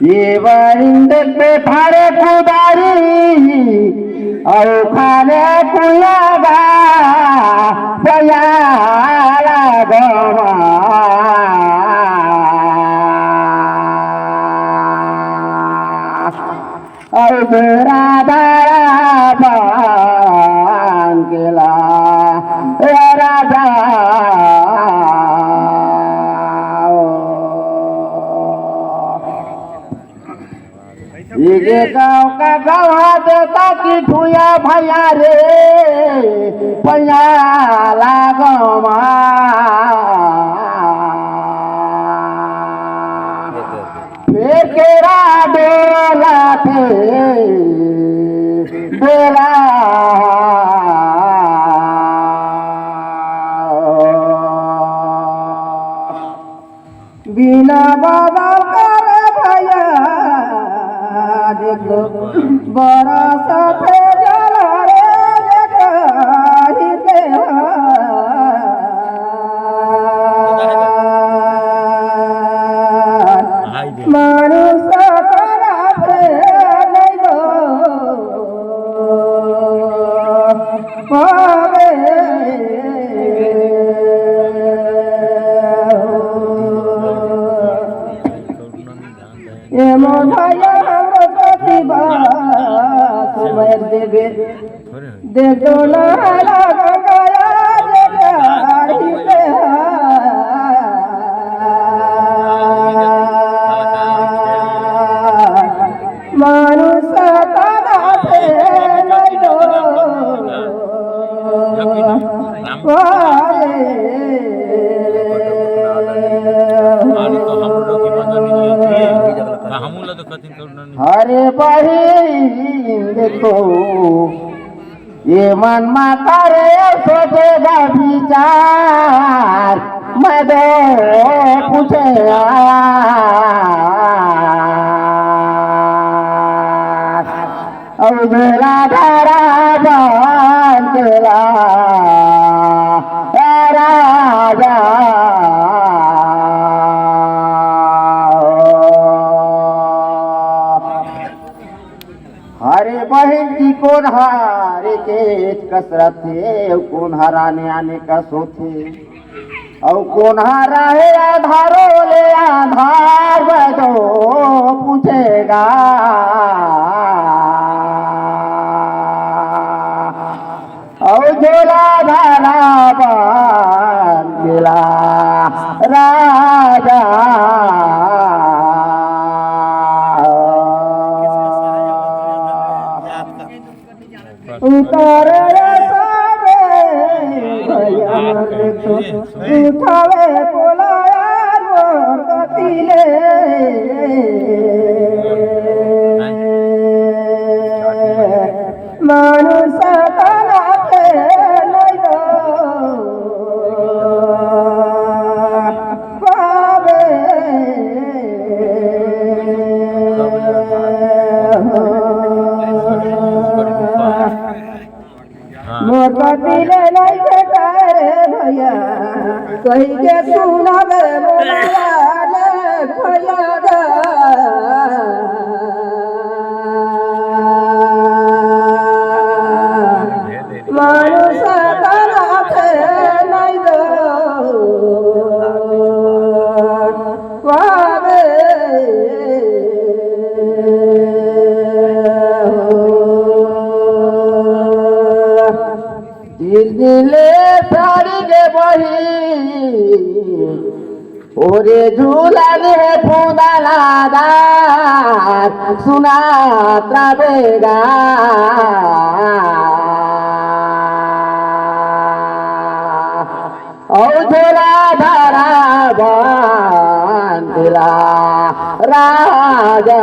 ये वरिंद पे फाड़े कुदारी और खाने कुलागा बयाला गवा और मेरा दारा बांगला राजा ये गाँव का गवा देता कि ठुया भैया रे भैया लागमा फेकेरा डोला थे बेला बिना बाबा करे भैया देखो बड़ा साथे जला रे कहिते मनुष्य खराब नहीं दो पावे ये मोहया प्रतिभा समय देवे देखो ना लगा गया जगारी पे मनुष्य तारा पे नहीं दो अरे बहिन देखो ये मन में करे सोचेगा विचार मैं दो पूछे और मेरा धारा बांधला राजा हरे बहन की कौन हारे के कसरत थे कौन हराने आने का सोचे और कौन हारा है आधारो ले आधार बदो पूछेगा और झोला धारा बांधला राजा उतारे सारे भैया उठावे बोलाया मोर कतिले मनुष्य तना पे नहीं दो पावे मोकतिले नहीं करे भैया कही के सुनावे बोलाया भैया मनुष्य तना पे नहीं दो पावे दिले साड़ी के बही ओरे झूला ने फूंदा लादा सुना त्रावेगा और झूला धारा बांधला राजा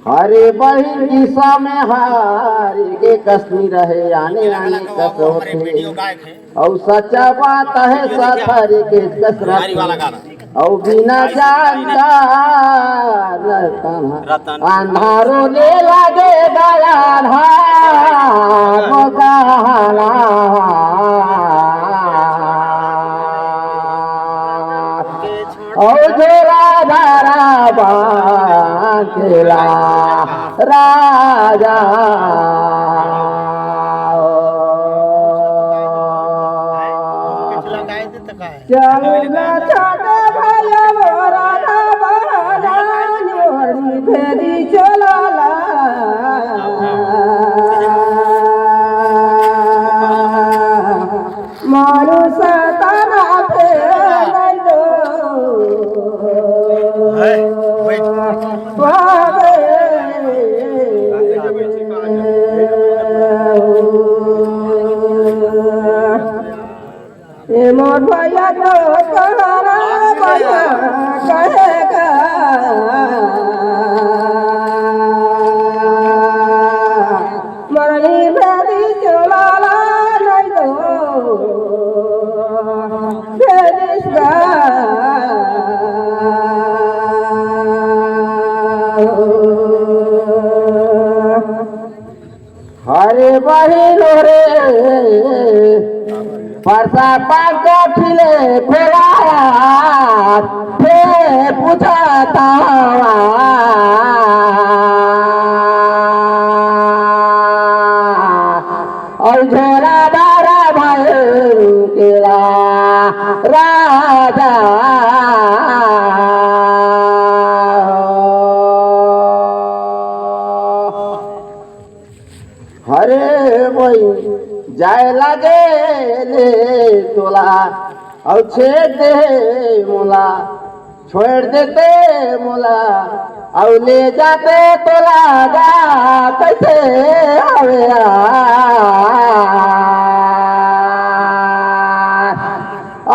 हरे बहन की समय हारी के कसनी रहे आने आने कसोते और सच्चा बात है सफर के कसरत और बिना जानकार अंधारों ने लगे गया राजा चलना छोटे भैया मोरा बहानी भेदी चलाला मानुष तना पे मोर भैया तो कहरा भैया कहेगा मरनी भेदी चलाला नहीं दो भेदिसगा हरे बहिनो रे परसा पाको ठिले फेरा फे पूछता और झोला दारा भाई केला राजा हरे वही जाए लगे ले तोला और छेड़ दे मोला छोड़ देते मोला और ले जाते तोला जा कैसे आवे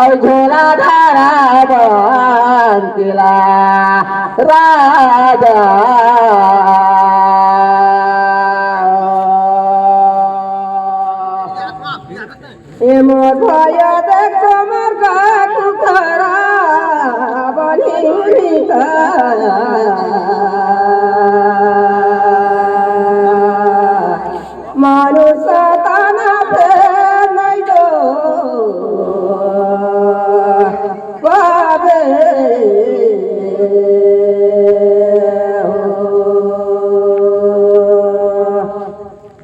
और झोला धारा बन केला राजा मोर भैया देख मोर काकू खरा बनी मानुष तना पे नहीं दो बाबे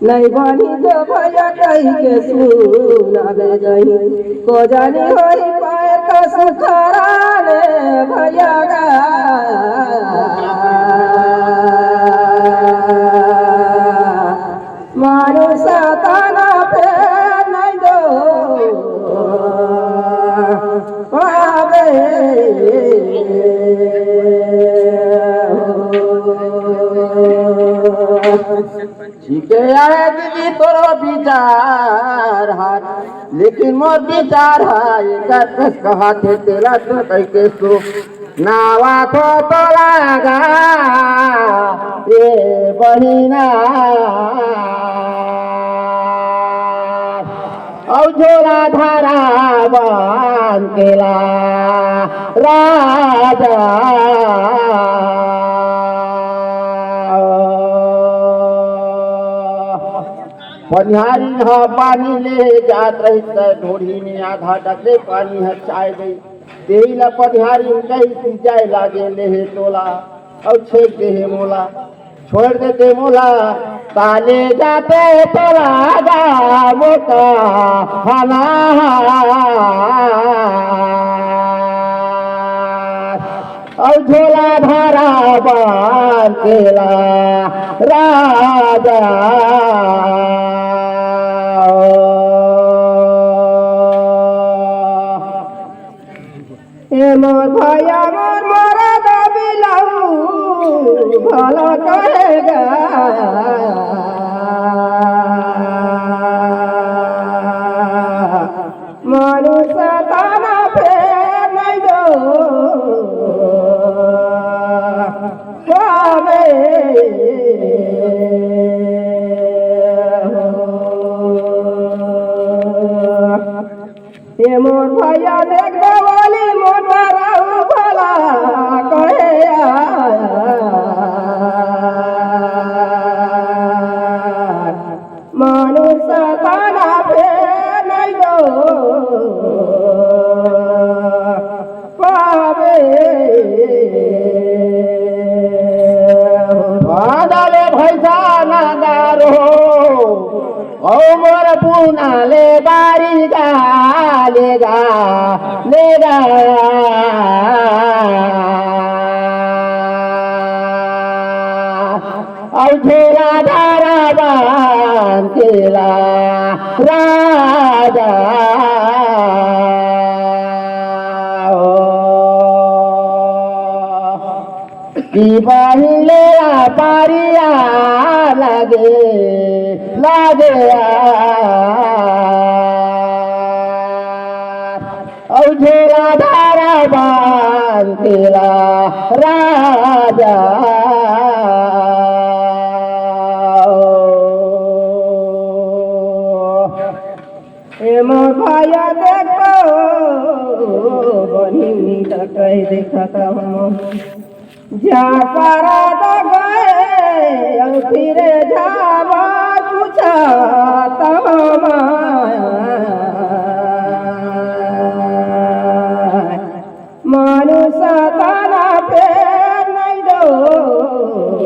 नहीं बनी तो भैया कही के सुनावे नहीं को जानी होई पाए का सुखराने भैया गा मानुष तना पे नहीं दो बाबे ठीक है दीदी तोरो विचार हाथ लेकिन मोर विचार है कस कहा थे तेरा तो कह के सो नावा तो लगा ये बहिना और झोला धारा बांध केला राजा पनिहारी हा पानी ले जात रही ढोढ़ी में आधा डगले पानी है चाय गई देही ला पनिहारी कही जाए लागे ले तोला और छेक दे मोला छोड़ देते मोला ताले जाते तोला गा मोटा खाना और झोला धारा बांध केला राजा मोर भैया मोर मोरा दबिलाऊ भला कहेगा मानुष तना पे नहीं दो ये मोर भैया देख वाली मोटा रहू भला कहे मानुष तना पे नहीं दो पावे डाले भाई उन्हाले बारी लेगा लेगा औझेला धारा बांधेला राजा की बाहिले पारिया लागे लागे औझेला धारा बांधेला राजा भाया देखो बनी कह देखता हूँ जा पारा गए फिर जावा पूछा मानुष ताना पे नहीं दो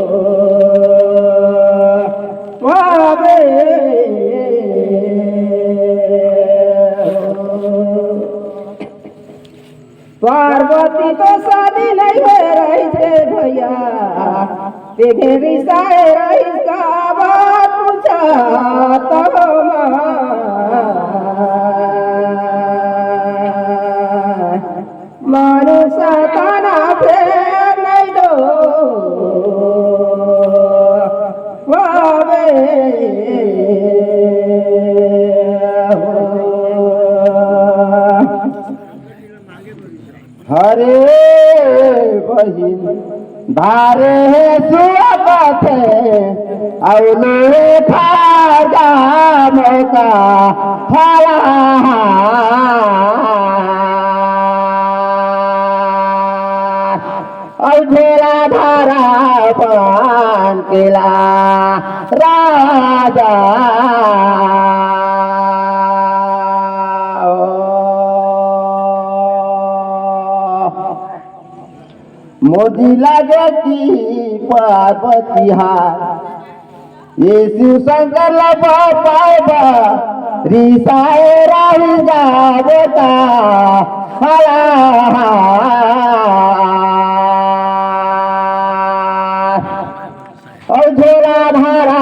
पार्वती तो शादी नहीं हो रही थे भैया तेरे रिश्ते रही का बात पूछा तो मानुष ताना पे नहीं दो हरे बहिन धारे सुअपथे औले खाजा मौका फला औझेला धारा पान केला राजा मोदी लागे की पार्वती हार ये शिव शंकर पापा रिसाए राही जाता हला औझेला धारा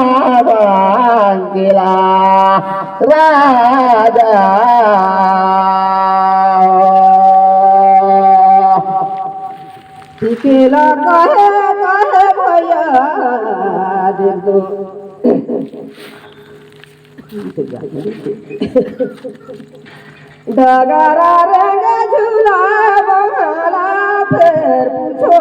बांधेला राजा केला कहे भैया देखो डगरा रंग झूला बंगला फिर पूछो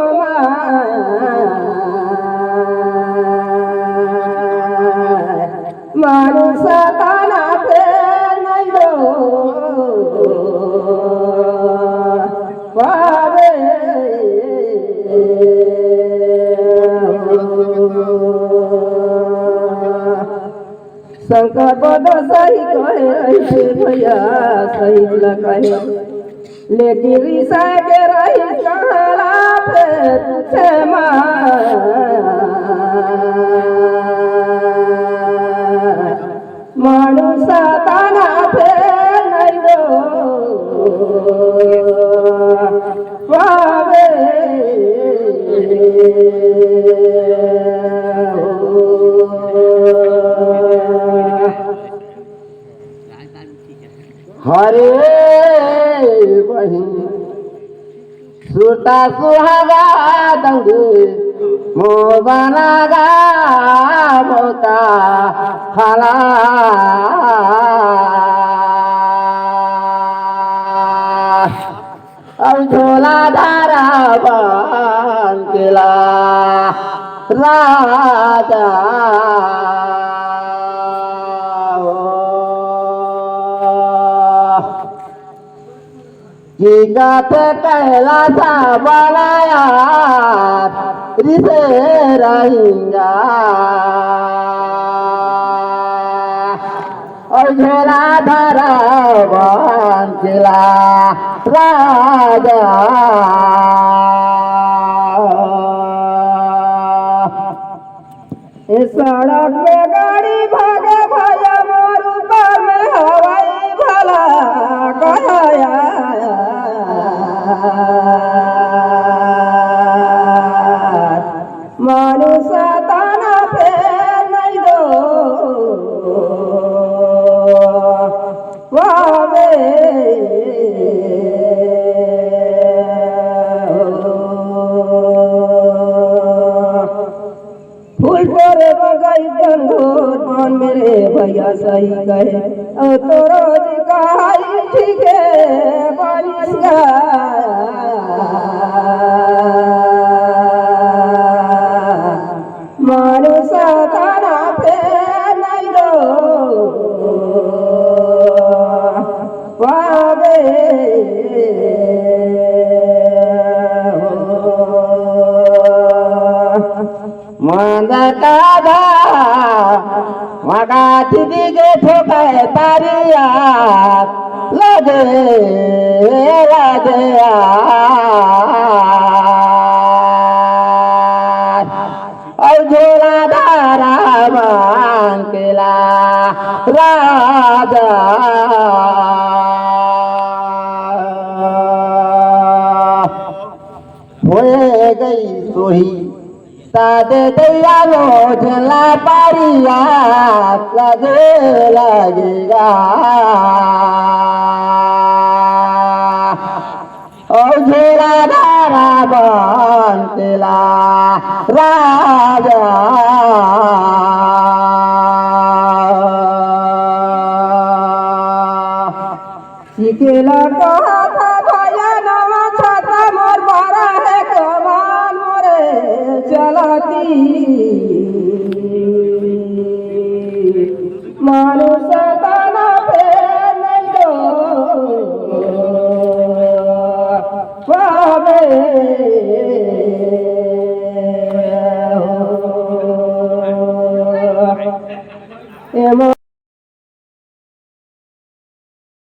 मानुष ताना फिर नहीं दो शंकर पद सही कहे भैया सही कहे लेकिन रिसा के रही कहला पे मानुष ताना पे नहीं दो पावे हरे बहिन सुता सुहागा दंगे मोबाना गा मोता फला औझेला धारा बांधेला राजा की गाथ कैलासा बनाया रिसे रहेगा औझेला धारा बांधेला राजा सड़क में गाड़ी भागे भैया मोरू में पावे फूल तोरे बगई गंगोर मान मेरे भैया सही कहे और तो रोज कहाई ठीक है बारिश का मानो साधारा पे नहीं रो पावे मंदकादा मगाती दिगे ठोकाए तारिया लगे लगे और झोला धारा मांगला राजा होए गई सोही तादे दयालो झला पारिया लगे लगेगा और झोला धारा बनतेला राजा सिकेला कहा था भैया नवा छाता मोर बारा है कमान मोरे चलती